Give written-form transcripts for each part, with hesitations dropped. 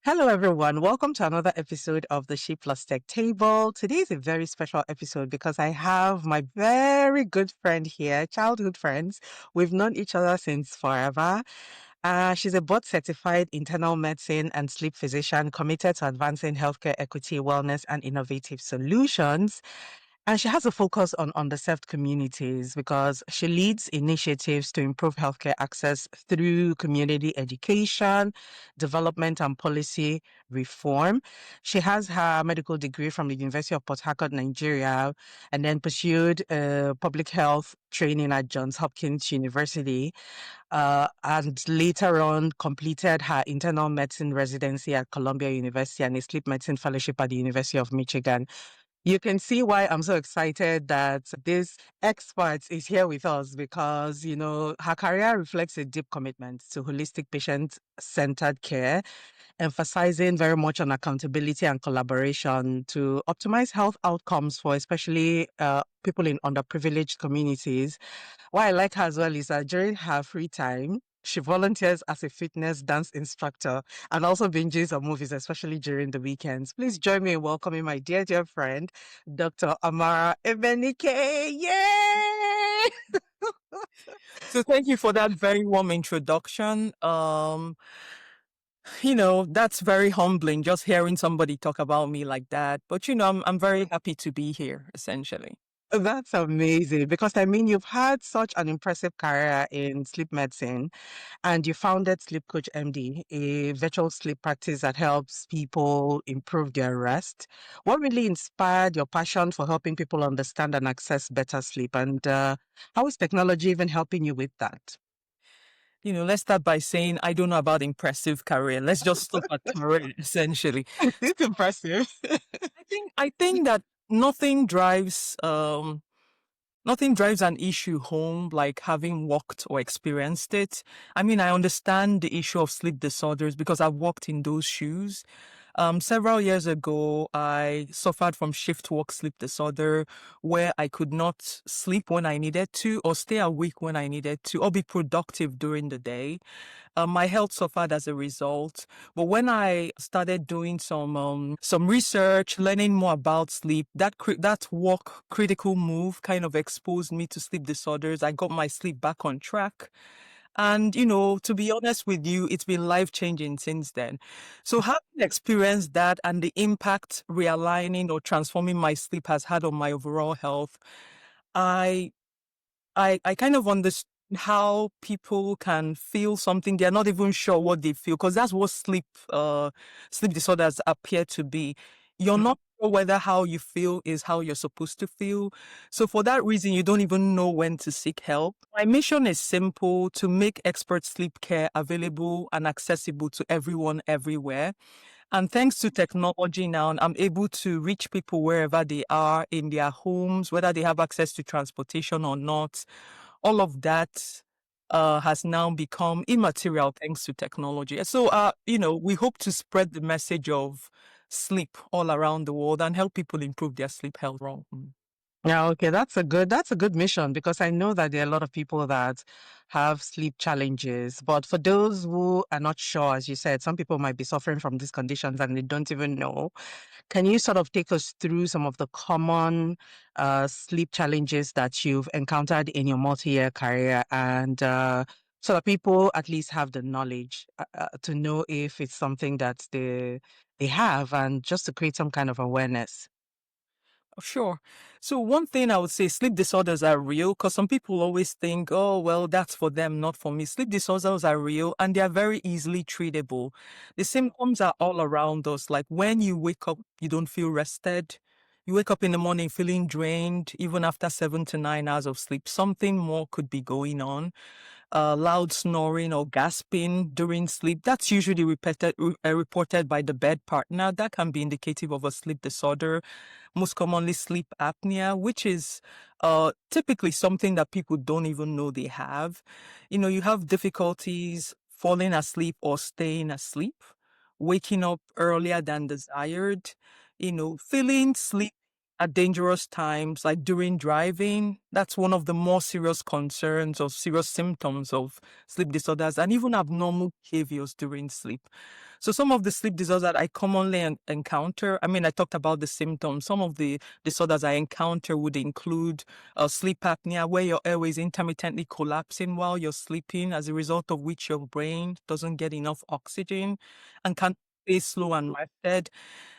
Hello, everyone. Welcome to another episode of the She Plus Tech Table. Today is a very special episode because I have my very good friend here, childhood friends. We've known each other since forever. She's a board certified internal medicine and sleep physician committed to advancing healthcare equity, wellness, and innovative solutions. And she has a focus on underserved communities because she leads initiatives to improve healthcare access through community education, development, and policy reform. She has her medical degree from the University of Port Harcourt, Nigeria, and then pursued public health training at Johns Hopkins University, and later on completed her internal medicine residency at Columbia University and a sleep medicine fellowship at the University of Michigan. You can see why I'm so excited that this expert is here with us because, her career reflects a deep commitment to holistic patient-centered care, emphasizing very much on accountability and collaboration to optimize health outcomes for especially people in underprivileged communities. What I like her as well is that during her free time, she volunteers as a fitness dance instructor and also binges on movies, especially during the weekends. Please join me in welcoming my dear friend, Dr. Amara Emenike. Yay! So thank you for that very warm introduction. That's very humbling just hearing somebody talk about me like that. But I'm very happy to be here, essentially. That's amazing because I mean, you've had such an impressive career in sleep medicine and you founded Sleep Coach MD, a virtual sleep practice that helps people improve their rest. What really inspired your passion for helping people understand and access better sleep? And how is technology even helping you with that? Let's start by saying I don't know about impressive career. Let's just stop at career, essentially. It's impressive. I think that nothing drives an issue home like having walked or experienced it. I mean, I understand the issue of sleep disorders because I've walked in those shoes. Several years ago, I suffered from shift work sleep disorder where I could not sleep when I needed to or stay awake when I needed to or be productive during the day. My health suffered as a result. But when I started doing some research, learning more about sleep, that work critical move kind of exposed me to sleep disorders. I got my sleep back on track. And, to be honest with you, it's been life changing since then. So having experienced that and the impact realigning or transforming my sleep has had on my overall health, I I kind of understand how people can feel something they're not even sure what they feel because that's what sleep disorders appear to be. You're not sure whether how you feel is how you're supposed to feel. So for that reason, you don't even know when to seek help. My mission is simple: to make expert sleep care available and accessible to everyone everywhere. And thanks to technology now, I'm able to reach people wherever they are in their homes, whether they have access to transportation or not. All of that has now become immaterial thanks to technology. So, we hope to spread the message of sleep all around the world and help people improve their sleep health. Yeah, okay, that's a good mission because I know that there are a lot of people that have sleep challenges. But for those who are not sure, as you said, some people might be suffering from these conditions and they don't even know. Can you sort of take us through some of the common sleep challenges that you've encountered in your multi-year career and so that people at least have the knowledge to know if it's something that they have and just to create some kind of awareness? Sure. So one thing I would say, sleep disorders are real because some people always think, oh, well, that's for them, not for me. Sleep disorders are real and they are very easily treatable. The symptoms are all around us. Like when you wake up, you don't feel rested. You wake up in the morning feeling drained, even after 7 to 9 hours of sleep. Something more could be going on. Loud snoring or gasping during sleep. That's usually reported by the bed partner. That can be indicative of a sleep disorder, most commonly sleep apnea, which is typically something that people don't even know they have. You have difficulties falling asleep or staying asleep, waking up earlier than desired, feeling sleep at dangerous times, like during driving. That's one of the more serious concerns or serious symptoms of sleep disorders, and even abnormal behaviors during sleep. So some of the sleep disorders that I commonly encounter, I mean, I talked about the symptoms. Some of the disorders I encounter would include sleep apnea, where your airway is intermittently collapsing while you're sleeping, as a result of which your brain doesn't get enough oxygen and can stay slow and rested.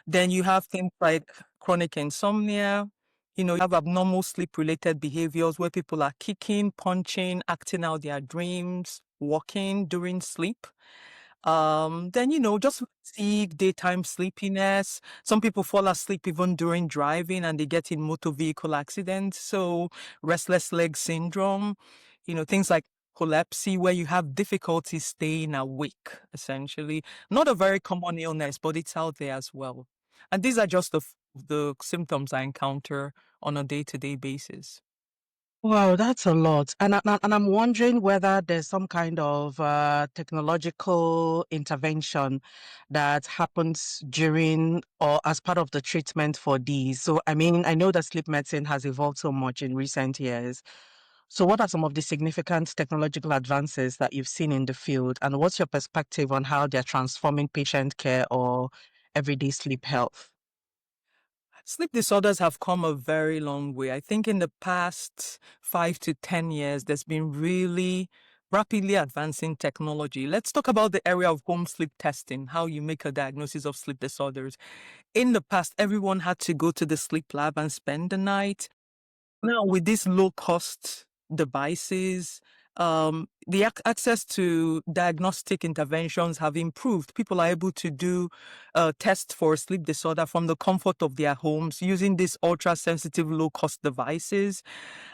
Then you have things like chronic insomnia. You have abnormal sleep related behaviors where people are kicking, punching, acting out their dreams, walking during sleep. Then, just fatigue, daytime sleepiness. Some people fall asleep even during driving and they get in motor vehicle accidents. So restless leg syndrome, things like epilepsy, where you have difficulty staying awake, essentially. Not a very common illness, but it's out there as well. And these are just the symptoms I encounter on a day-to-day basis. Wow, that's a lot. And I'm wondering whether there's some kind of technological intervention that happens during or as part of the treatment for these. So, I mean, I know that sleep medicine has evolved so much in recent years. So, what are some of the significant technological advances that you've seen in the field, and what's your perspective on how they're transforming patient care or everyday sleep health? Sleep disorders have come a very long way. I think in the past 5 to 10 years, there's been really rapidly advancing technology. Let's talk about the area of home sleep testing, how you make a diagnosis of sleep disorders. In the past, everyone had to go to the sleep lab and spend the night. Now, with these low cost devices, the access to diagnostic interventions have improved. People are able to do tests for sleep disorder from the comfort of their homes using these ultra sensitive, low cost devices.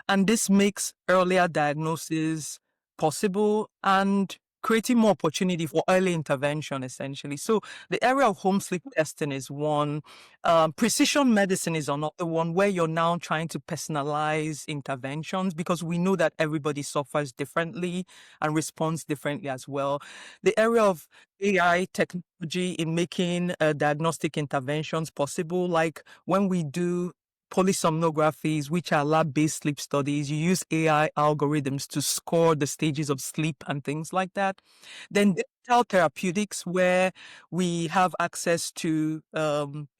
And this makes earlier diagnosis possible and creating more opportunity for early intervention, essentially. So the area of home sleep testing is one. Precision medicine is another one, where you're now trying to personalize interventions, because we know that everybody suffers differently and responds differently as well. The area of AI technology in making diagnostic interventions possible, like when we do polysomnographies, which are lab-based sleep studies, you use AI algorithms to score the stages of sleep and things like that. Then digital therapeutics, where we have access to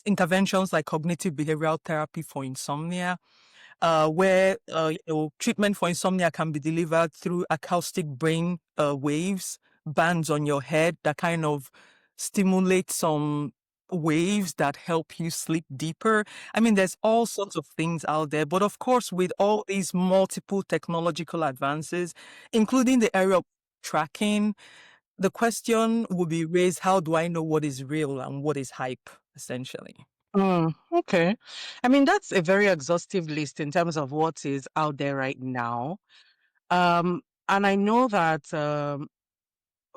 interventions like cognitive behavioral therapy for insomnia, where treatment for insomnia can be delivered through acoustic brain waves, bands on your head that kind of stimulate some waves that help you sleep deeper. I mean, there's all sorts of things out there, but of course, with all these multiple technological advances, including the area of tracking, the question will be raised: how do I know what is real and what is hype, essentially? Okay. I mean, that's a very exhaustive list in terms of what is out there right now. And I know that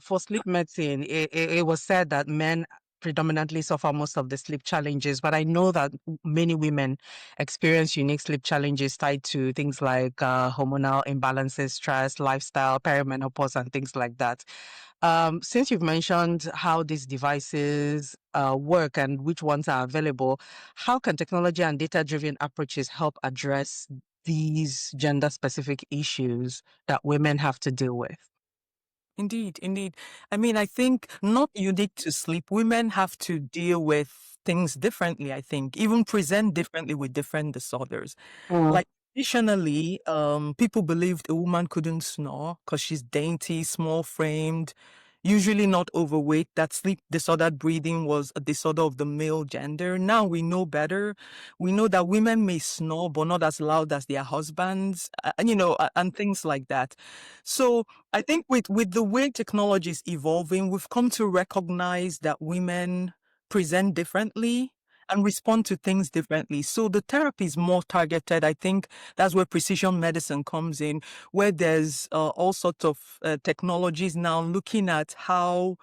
for sleep medicine, it was said that men predominantly suffer most of the sleep challenges, but I know that many women experience unique sleep challenges tied to things like hormonal imbalances, stress, lifestyle, perimenopause, and things like that. Since you've mentioned how these devices work and which ones are available, how can technology and data-driven approaches help address these gender-specific issues that women have to deal with? Indeed, indeed. I mean, I think not unique to sleep. Women have to deal with things differently, I think, even present differently with different disorders. Mm. Like traditionally, people believed a woman couldn't snore because she's dainty, small framed, usually not overweight, that sleep disordered breathing was a disorder of the male gender. Now we know better. We know that women may snore, but not as loud as their husbands, and things like that. So I think with the way technology is evolving, we've come to recognize that women present differently and respond to things differently. So the therapy is more targeted. I think that's where precision medicine comes in, where there's all sorts of technologies now looking at um,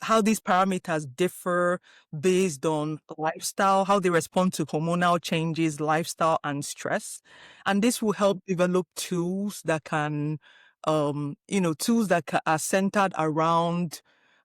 how these parameters differ based on lifestyle, how they respond to hormonal changes, lifestyle, and stress. And this will help develop tools that can, are centered around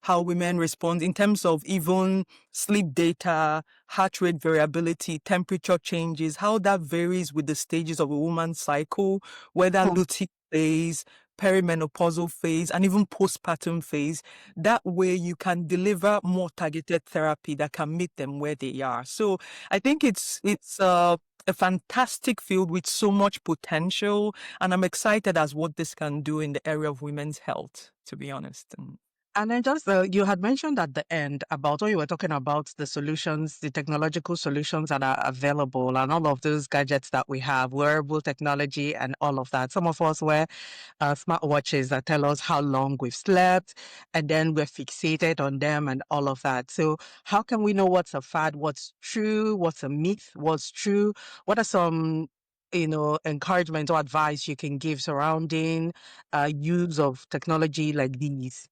how women respond in terms of even sleep data, heart rate variability, temperature changes, how that varies with the stages of a woman's cycle, whether Hmm. luteal phase, perimenopausal phase, and even postpartum phase. That way you can deliver more targeted therapy that can meet them where they are. So I think it's a fantastic field with so much potential, and I'm excited as what this can do in the area of women's health, to be honest. And then just you had mentioned at the end about when you were talking about the solutions, the technological solutions that are available, and all of those gadgets that we have, wearable technology, and all of that. Some of us wear smartwatches that tell us how long we've slept, and then we're fixated on them and all of that. So, how can we know what's a fad, what's true, what's a myth, what's true? What are some encouragement or advice you can give surrounding use of technology like these?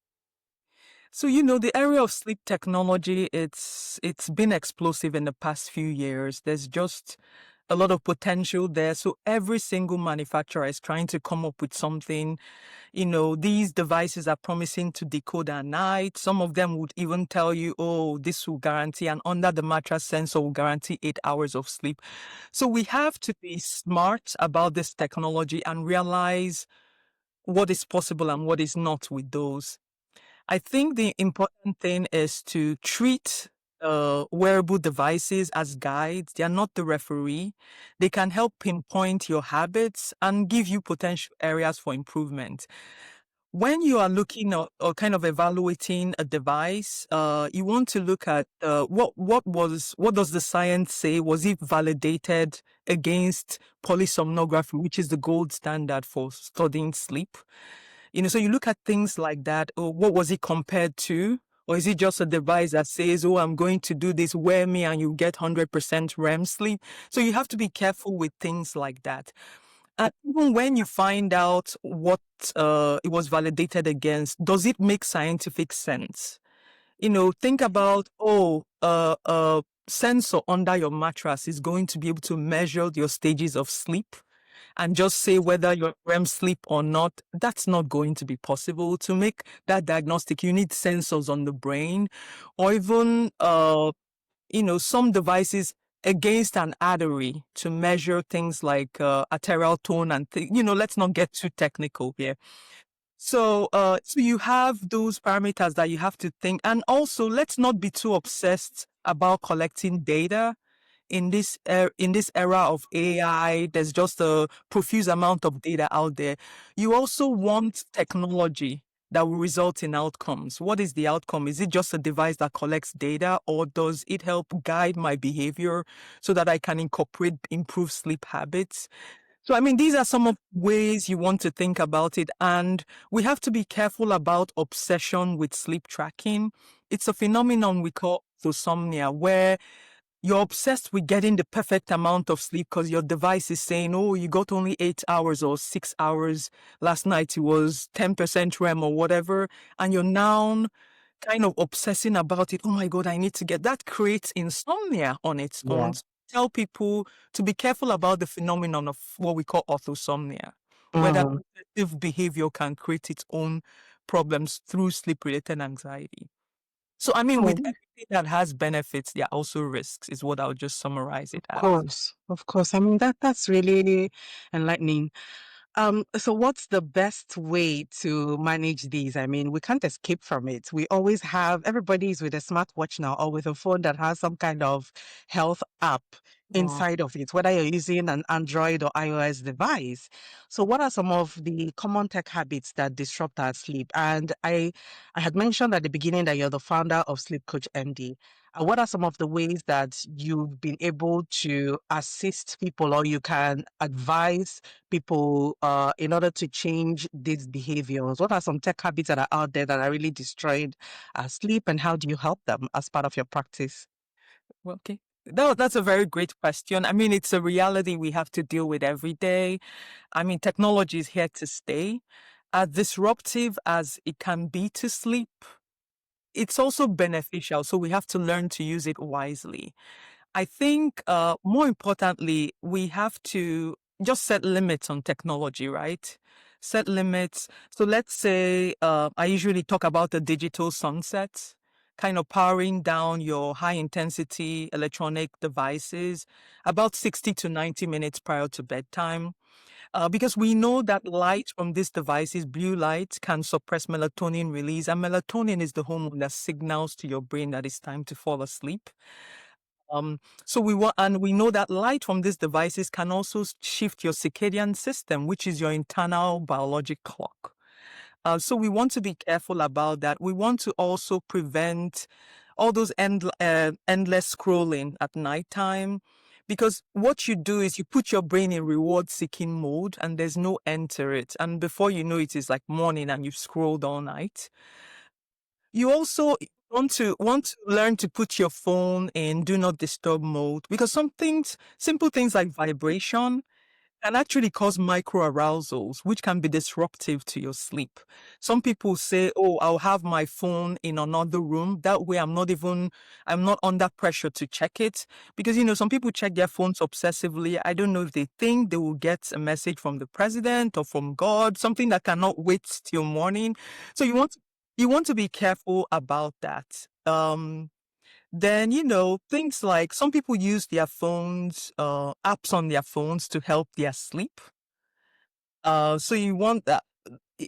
So, the area of sleep technology, it's been explosive in the past few years. There's just a lot of potential there. So every single manufacturer is trying to come up with something. These devices are promising to decode at night. Some of them would even tell you, oh, this will guarantee, and under the mattress sensor will guarantee 8 hours of sleep. So we have to be smart about this technology and realize what is possible and what is not with those. I think the important thing is to treat wearable devices as guides. They are not the referee. They can help pinpoint your habits and give you potential areas for improvement. When you are looking at or kind of evaluating a device, you want to look at what does the science say? Was it validated against polysomnography, which is the gold standard for studying sleep? So you look at things like that. Oh, what was it compared to? Or is it just a device that says, oh, I'm going to do this, wear me and you get 100% REM sleep? So you have to be careful with things like that. And even when you find out what it was validated against, does it make scientific sense? Think about, sensor under your mattress is going to be able to measure your stages of sleep and just say whether you're REM sleep or not. That's not going to be possible. To make that diagnostic, you need sensors on the brain, or even some devices against an artery to measure things like arterial tone and let's not get too technical here. So you have those parameters that you have to think, and also let's not be too obsessed about collecting data in this era of AI. There's just a profuse amount of data out there. You also want technology that will result in outcomes. What is the outcome? Is it just a device that collects data, or does it help guide my behavior so that I can incorporate improved sleep habits? So, I mean, these are some of ways you want to think about it. And we have to be careful about obsession with sleep tracking. It's a phenomenon we call insomnia, where you're obsessed with getting the perfect amount of sleep because your device is saying, oh, you got only 8 hours or 6 hours. Last night it was 10% REM or whatever. And you're now kind of obsessing about it. Oh my God, I need to get that. Creates insomnia on its Yeah. own. So tell people to be careful about the phenomenon of what we call orthosomnia, where that Mm. obsessive behavior can create its own problems through sleep-related anxiety. So, I mean, with Oh, everything that has benefits, there are also risks, is what I'll just summarize it of as. course, of course. I mean that's really enlightening. So what's the best way to manage these? I mean, we can't escape from it. We always have, everybody's with a smartwatch now or with a phone that has some kind of health app Mm. inside of it, whether you're using an Android or iOS device. So what are some of the common tech habits that disrupt our sleep? And I had mentioned at the beginning that you're the founder of Sleep Coach MD. What are some of the ways that you've been able to assist people or you can advise people in order to change these behaviors? What are some tech habits that are out there that are really destroying sleep, and how do you help them as part of your practice? Well, okay. That's a very great question. I mean, it's a reality we have to deal with every day. I mean, technology is here to stay. As disruptive as it can be to sleep, it's also beneficial. So we have to learn to use it wisely. I think more importantly, we have to just set limits on technology, right? set limits. So let's say I usually talk about the digital sunset, kind of powering down your high intensity electronic devices about 60 to 90 minutes prior to bedtime. Because we know that light from these devices, blue light, can suppress melatonin release, and melatonin is the hormone that signals to your brain that it's time to fall asleep. Um, so we know that light from these devices can also shift your circadian system, which is your internal biologic clock. So we want to be careful about that. We want to also prevent all those endless scrolling at nighttime, because what you do is you put your brain in reward seeking mode and there's no end to it. And before you know it, it's like morning and you've scrolled all night. You also want to learn to put your phone in do not disturb mode, because some things, simple things like vibration, can actually cause micro arousals, which can be disruptive to your sleep. Some people say, "Oh, I'll have my phone in another room. That way, I'm not under pressure to check it." Because, some people check their phones obsessively. I don't know if they think they will get a message from the president or from God, something that cannot wait till morning. So you want to be careful about that. Then, things like some people use their phones, apps on their phones to help their sleep. So you want that.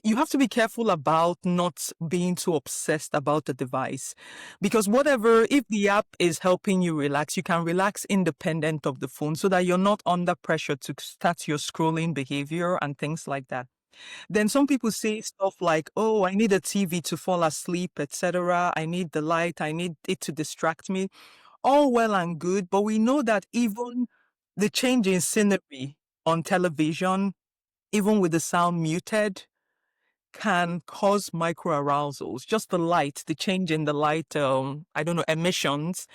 You have to be careful about not being too obsessed about the device, because if the app is helping you relax, you can relax independent of the phone so that you're not under pressure to start your scrolling behavior and things like that. Then some people say stuff like, "Oh, I need a TV to fall asleep, etc. I need the light. I need it to distract me." All well and good, but we know that even the change in scenery on television, even with the sound muted, can cause micro arousals. Just the light, the change in the light, I don't know, emissions,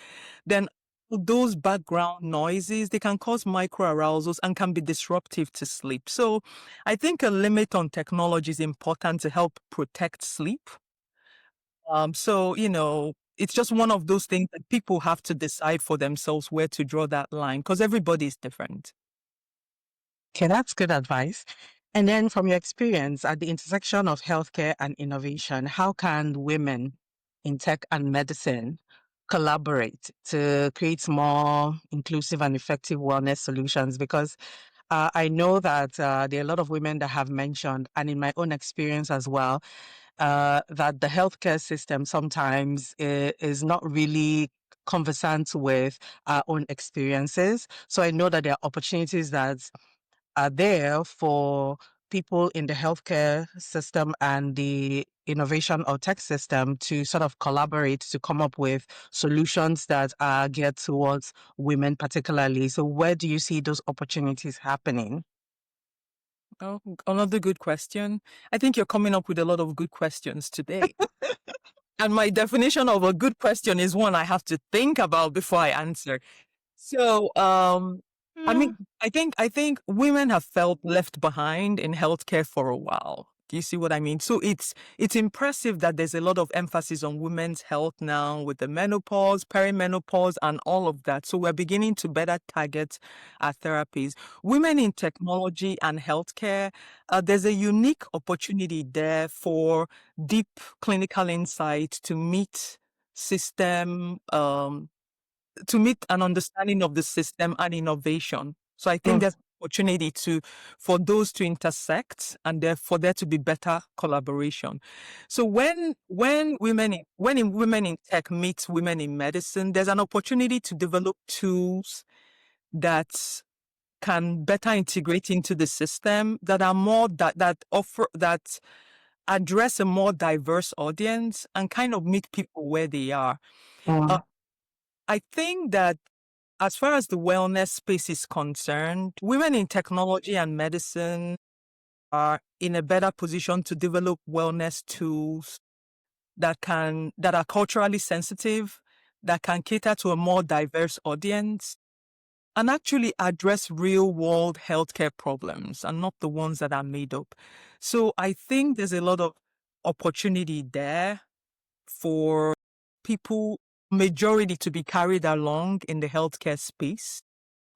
then those background noises, they can cause micro arousals and can be disruptive to sleep. So I think a limit on technology is important to help protect sleep. So it's just one of those things that people have to decide for themselves where to draw that line, because everybody is different. Okay, that's good advice. And then from your experience at the intersection of healthcare and innovation, how can women in tech and medicine collaborate to create more inclusive and effective wellness solutions? Because I know that there are a lot of women that have mentioned, and in my own experience as well, that the healthcare system sometimes is not really conversant with our own experiences. So I know that there are opportunities that are there for people in the healthcare system and the innovation or tech system to sort of collaborate to come up with solutions that are geared towards women particularly. So where do you see those opportunities happening? Oh, another good question. I think you're coming up with a lot of good questions today. And my definition of a good question is one I have to think about before I answer. So, I Yeah. mean, I think women have felt left behind in healthcare for a while. Do you see what I mean? So it's impressive that there's a lot of emphasis on women's health now with the menopause, perimenopause, and all of that. So we're beginning to better target our therapies. Women in technology and healthcare, there's a unique opportunity there for deep clinical insight system to meet an understanding of the system and innovation. So I think Mm, there's opportunity for those to intersect and for there to be better collaboration. So when women in tech meet women in medicine, there's an opportunity to develop tools that can better integrate into the system, that are more that address a more diverse audience and kind of meet people where they are. Uh, mm, I think that as far as the wellness space is concerned, women in technology and medicine are in a better position to develop wellness tools that are culturally sensitive, that can cater to a more diverse audience, and actually address real world healthcare problems and not the ones that are made up. So I think there's a lot of opportunity there for people, majority, to be carried along in the healthcare space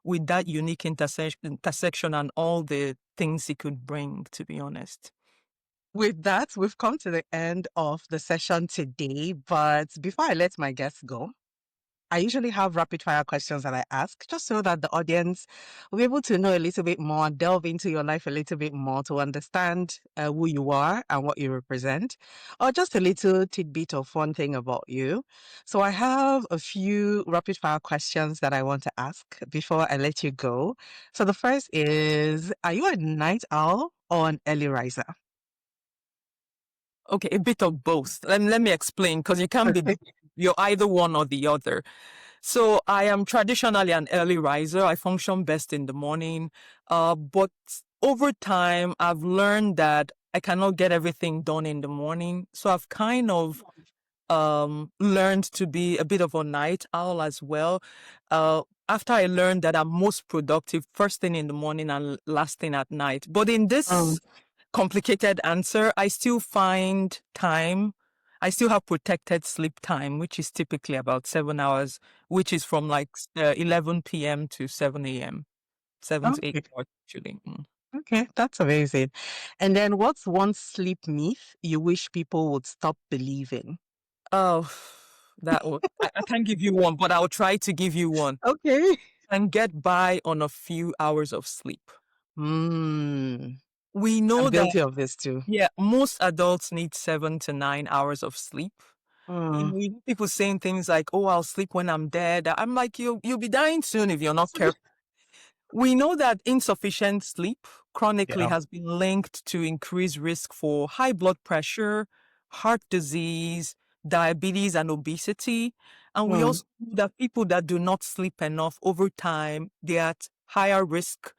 with that unique intersection and all the things it could bring, to be honest. With that, we've come to the end of the session today. But before I let my guests go, I usually have rapid fire questions that I ask just so that the audience will be able to know a little bit more, delve into your life a little bit more to understand who you are and what you represent, or just a little tidbit of one thing about you. So I have a few rapid fire questions that I want to ask before I let you go. So the first is, are you a night owl or an early riser? Okay, a bit of both. Let me explain because you can't be, Okay. you're either one or the other. So I am traditionally an early riser. I function best in the morning. But over time, I've learned that I cannot get everything done in the morning. So I've kind of learned to be a bit of a night owl as well. After I learned that I'm most productive first thing in the morning and last thing at night. But in Um, this complicated answer, I still find time. I still have protected sleep time, which is typically about 7 hours, which is from like 11 p.m. to 7 a.m., 7 to 8 okay. hours actually. Mm. Okay, that's amazing. And then what's one sleep myth you wish people would stop believing? Oh, I can't give you one, but I'll try to give you one. Okay. And get by on a few hours of sleep. Hmm. We I'm know that, guilty of this too. yeah, most adults need 7 to 9 hours of sleep. Hmm. We hear people saying things like, "Oh, I'll sleep when I'm dead." I'm like, you'll be dying soon if you're not careful. We know that insufficient sleep chronically Yeah. has been linked to increased risk for high blood pressure, heart disease, diabetes, and obesity. And we Hmm. also know that people that do not sleep enough over time, they're at higher risk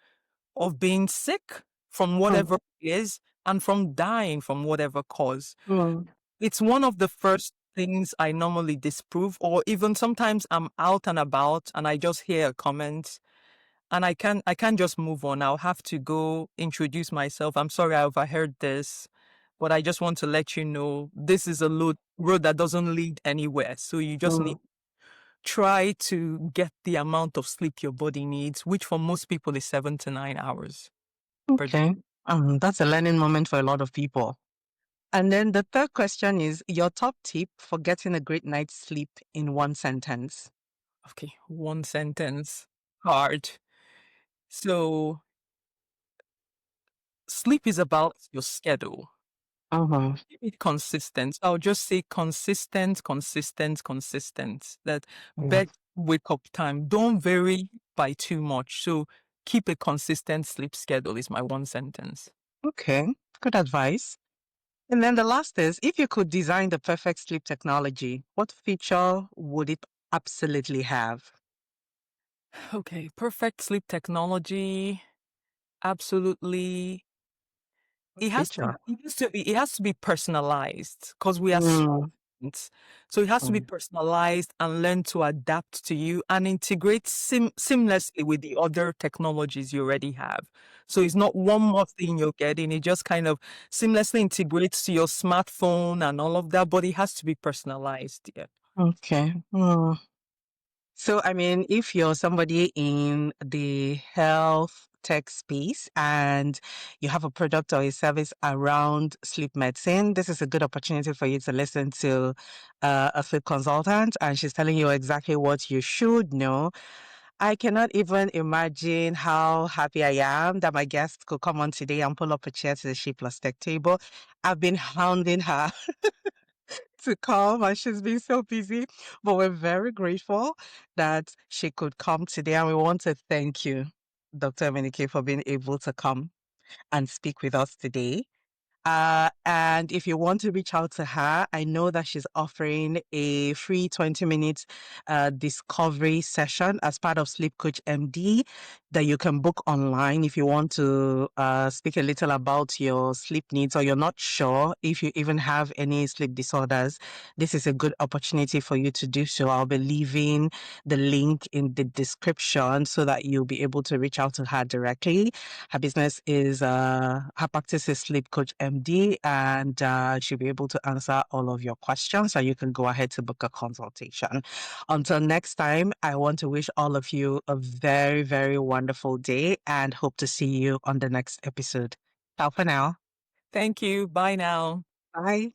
of being sick from Hmm. whatever it is and from dying from whatever cause. Hmm. It's one of the first things I normally disprove, or even sometimes I'm out and about and I just hear a comment and I can't just move on. I'll have to go introduce myself. I'm sorry I overheard this, but I just want to let you know this is a road that doesn't lead anywhere. So you just Hmm. need try to get the amount of sleep your body needs, which for most people is 7 to 9 hours per day. Okay. That's a learning moment for a lot of people. And then the third question is your top tip for getting a great night's sleep in one sentence. Okay, one sentence. Hard. So sleep is about your schedule. Uh-huh. Keep it consistent. I'll just say consistent, consistent, consistent. That Yeah. bed wake up time. Don't vary by too much. So keep a consistent sleep schedule is my one sentence. Okay. Good advice. And then the last is if you could design the perfect sleep technology, what feature would it absolutely have? Okay, perfect sleep technology. Absolutely. What feature? It has to be personalized because we are Mm, students. So it has to be mm, personalized and learn to adapt to you and integrate seamlessly with the other technologies you already have. So it's not one more thing you're getting. It just kind of seamlessly integrates to your smartphone and all of that, but it has to be personalized. Yeah. okay. So, I mean, if you're somebody in the health tech space and you have a product or a service around sleep medicine, this is a good opportunity for you to listen to a sleep consultant, and she's telling you exactly what you should know. I cannot even imagine how happy I am that my guest could come on today and pull up a chair to the She Plus Tech table. I've been hounding her to come and she's been so busy, but we're very grateful that she could come today. And we want to thank you, Dr. Emenike, for being able to come and speak with us today. And if you want to reach out to her, I know that she's offering a free 20 minute discovery session as part of Sleep Coach MD that you can book online if you want to speak a little about your sleep needs or you're not sure if you even have any sleep disorders. This is a good opportunity for you to do so. I'll be leaving the link in the description so that you'll be able to reach out to her directly. Her business is, her practice is Sleep Coach MD, and she'll be able to answer all of your questions. So you can go ahead to book a consultation. Until next time, I want to wish all of you a very, very wonderful day and hope to see you on the next episode. Ciao for now. Thank you. Bye now. Bye.